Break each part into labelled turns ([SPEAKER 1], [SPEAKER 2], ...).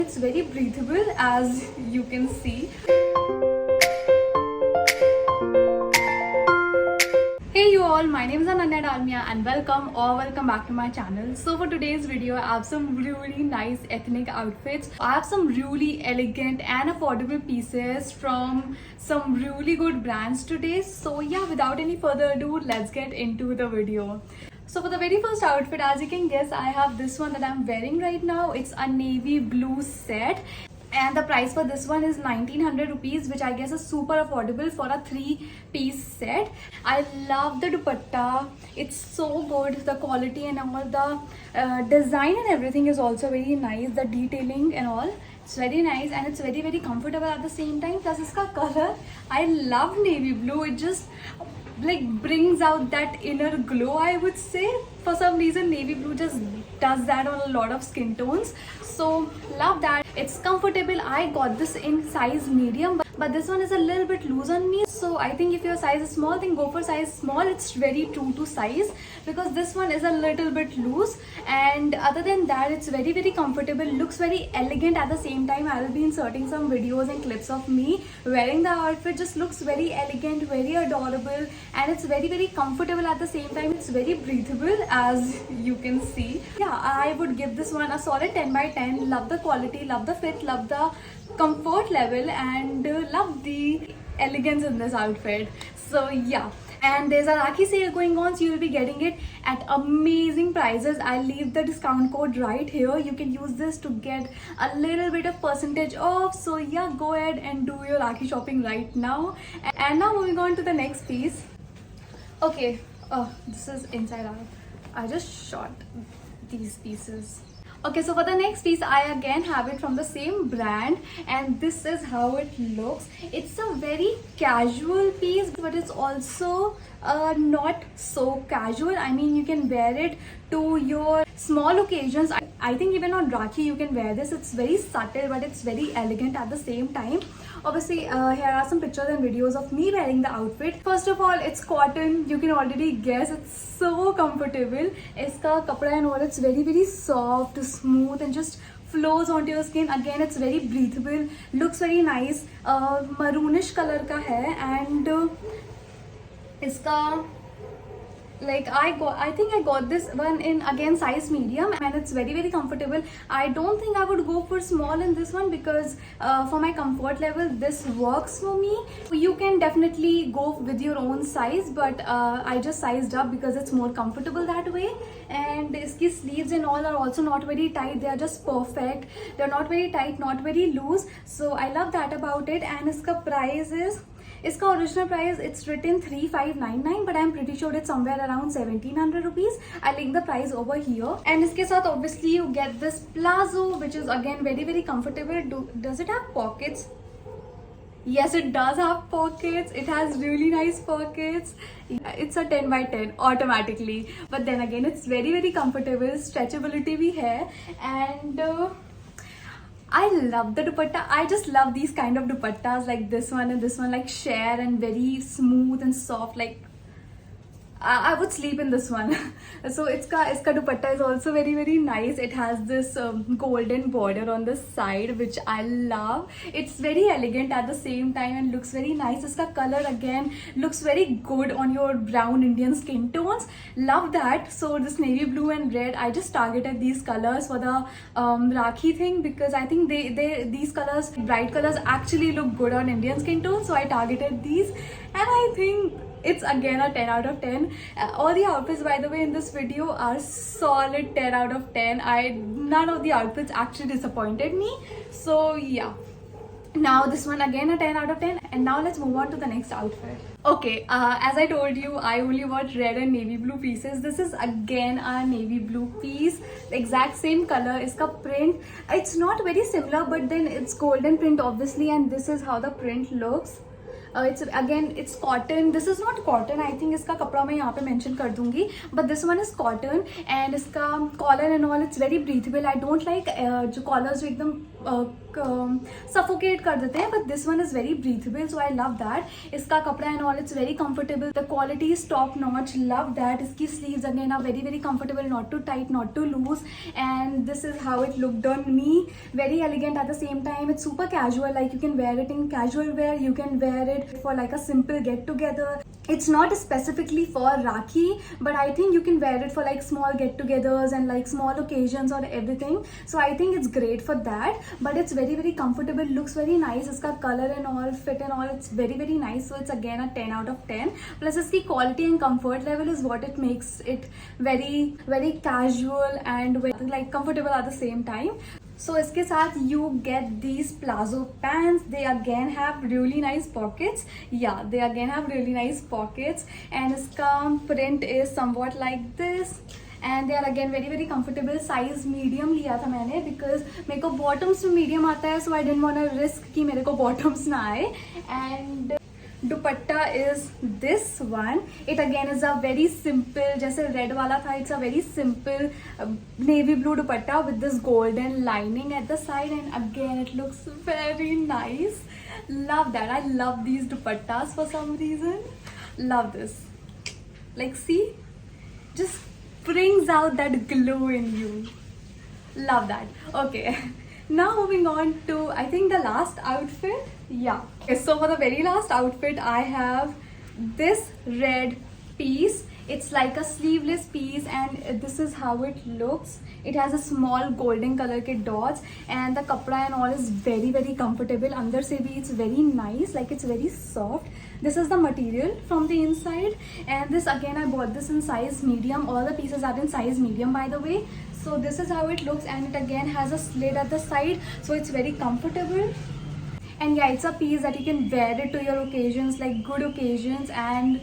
[SPEAKER 1] It's very breathable, as you can see. Hey you all, my name is Ananya Dalmia and welcome back to my channel. So for today's video, I have some really nice ethnic outfits. I have some really elegant and affordable pieces from some really good brands today. So yeah, without any further ado, let's get into the video. So for the very first outfit, as you can guess, I have this one that I'm wearing right now. It's a navy blue set. And the price for this one is 1900 rupees, which I guess is super affordable for a 3-piece set. I love the dupatta. It's so good. The quality and all the design and everything is also very nice. The detailing and all. It's very nice and it's very comfortable at the same time. Plus iska color, I love navy blue. It just like brings out that inner glow, I would say. For some reason, navy blue just does that on a lot of skin tones. So love that. It's comfortable. I got this in size medium, but this one is a little bit loose on me. So I think if your size is small, then go for size small. It's very true to size because this one is a little bit loose. And other than that, it's very comfortable. Looks very elegant at the same time. I will be inserting some videos and clips of me wearing the outfit. Just looks very elegant, very adorable, and it's very comfortable at the same time. It's very breathable, as you can see. Yeah, I would give this one a solid 10 by 10. Love the quality, love the fit, love the comfort level, and love the elegance in this outfit. So yeah, and there's a Rakhi sale going on, so you'll be getting it at amazing prices. I'll leave the discount code right here. You can use this to get a little bit of percentage off. So yeah, go ahead and do your Rakhi shopping right now. And now moving on to the next piece. Okay, this is inside out. I just shot these pieces. Okay, so for the next piece, I again have it from the same brand, and this is how it looks. It's a very casual piece, but it's also not so casual. I mean, you can wear it to your small occasions. I think even on Rakhi you can wear this. It's very subtle, but it's very elegant at the same time. Obviously, here are some pictures and videos of me wearing the outfit. First of all, it's cotton. You can already guess it's so comfortable. Iska kapda and all, it's very soft, smooth, and just flows onto your skin. Again, it's very breathable. Looks very nice. Maroonish color ka hai, and iska like I think I got this one in again size medium, and it's very comfortable. I don't think I would go for small in this one because for my comfort level this works for me. You can definitely go with your own size, but I just sized up because it's more comfortable that way. And iski sleeves and all are also not very tight. They are just perfect. They're not very tight, not very loose. So I love that about it. And iska price is, इसका original price, it's written 3599, but I'm pretty sure it's somewhere around 1700 rupees. I'll link the price over here. And इसके साथ obviously you get this palazzo, which is again very comfortable. Does it have pockets? Yes, it does have pockets. It has really nice pockets. It's a 10 by 10 automatically. But then again, it's very comfortable. Stretchability bhi hai. And I love the dupatta. I just love these kind of dupattas like this one and this one, like sheer and very smooth and soft. Like I would sleep in this one. So iska dupatta is also very nice. It has this golden border on the side, which I love. It's very elegant at the same time and looks very nice. Iska color again looks very good on your brown Indian skin tones. Love that. So this navy blue and red, I just targeted these colors for the Rakhi thing because I think these colors, bright colors, actually look good on Indian skin tones. So I targeted these, and I think it's again a 10 out of 10. All the outfits, by the way, in this video are solid 10 out of 10. None of the outfits actually disappointed me. So yeah, now this one again a 10 out of 10. And now let's move on to the next outfit. Okay, as I told you, I only bought red and navy blue pieces. This is again a navy blue piece, the exact same color. Iska print, it's not very similar, but then it's golden print obviously, and this is how the print looks. It's cotton. This is not cotton. I think इसका कपड़ा मैं यहाँ पे mention कर दूँगी. But this one is cotton, and इसका collar and all, it's very breathable. I don't like जो collars जो एकदम सफोकेट कर देते हैं, but this one is very breathable, so I love that. इसका कपड़ा and all it's very comfortable, the quality is top notch, love that. इसकी sleeves again are very very comfortable, not too tight, not too loose, and this is how it looked on me. Very elegant at the same time. It's super casual, like you can wear it in casual wear, you can wear it for like a simple get together. It's not specifically for Rakhi, but I think you can wear it for like small get-togethers and like small occasions or everything. So I think it's great for that. But it's very very comfortable, looks very nice. Iska color and all, fit and all, it's very very nice. So it's again a 10 out of 10. Plus iski quality and comfort level is what it makes it very very casual and very, like comfortable at the same time. So इसके साथ you get these plazo pants. They again have really nice pockets. Yeah, they again have really nice pockets. And इसका print is somewhat like this. And they are again very very comfortable. Size medium लिया था मैंने because मेरे को bottoms में medium आता है, so I didn't want to risk कि मेरे को bottoms ना आए. And dupatta is this one. It again is a very simple, जैसे red वाला था, it's a very simple navy blue dupatta with this golden lining at the side, and again it looks very nice. Love that. I love these dupattas for some reason. Love this. Like see, just brings out that glow in you. Love that. Okay. Now moving on to, I think, the last outfit. Yeah. Okay, so for the very last outfit, I have this red piece. It's like a sleeveless piece, and this is how it looks. It has a small golden color ke dots, and the kapda and all is very very comfortable. Andar se bhi it's very nice, like it's very soft. This is the material from the inside, and this again I bought this in size medium. All the pieces are in size medium, by the way. So this is how it looks, and it again has a slit at the side, so it's very comfortable. And yeah, it's a piece that you can wear it to your occasions, like good occasions, and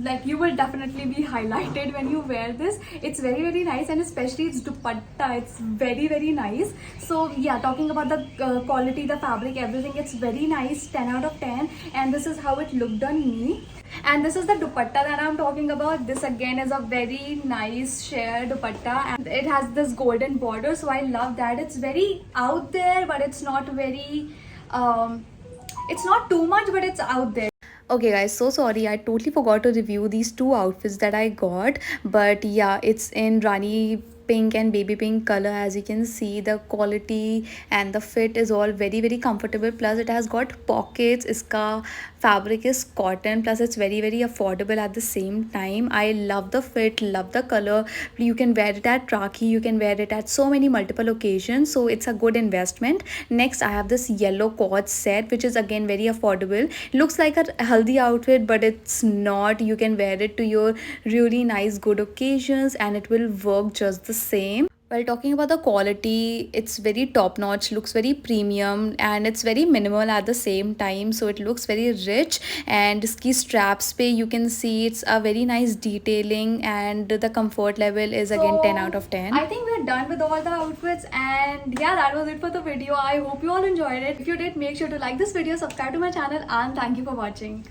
[SPEAKER 1] like you will definitely be highlighted when you wear this. It's very very nice, and especially its dupatta, it's very very nice. So yeah, talking about the quality, the fabric, everything, it's very nice, 10 out of 10. And this is how it looked on me. And this is the dupatta that I'm talking about. This again is a very nice sheer dupatta, and it has this golden border, so I love that. It's very out there, but it's not very it's not too much, but it's out there. Okay guys, so sorry, I totally forgot to review these two outfits that I got, but yeah, it's in Rani pink and baby pink color. As you can see, the quality and the fit is all very very comfortable, plus it has got pockets. Iska fabric is cotton, plus it's very very affordable at the same time. I love the fit, love the color. You can wear it at Rakhi, you can wear it at so many multiple occasions, so it's a good investment. Next I have this yellow cord set, which is again very affordable. Looks like a healthy outfit, but it's not. You can wear it to your really nice good occasions, and it will work just the same. While talking about the quality, it's very top notch, looks very premium, and it's very minimal at the same time, so it looks very rich. And ski straps pe you can see it's a very nice detailing, and the comfort level is again 10 out of 10. I think we're done with all the outfits, and yeah, that was it for the video. I hope you all enjoyed it. If you did, make sure to like this video, subscribe to my channel, and thank you for watching.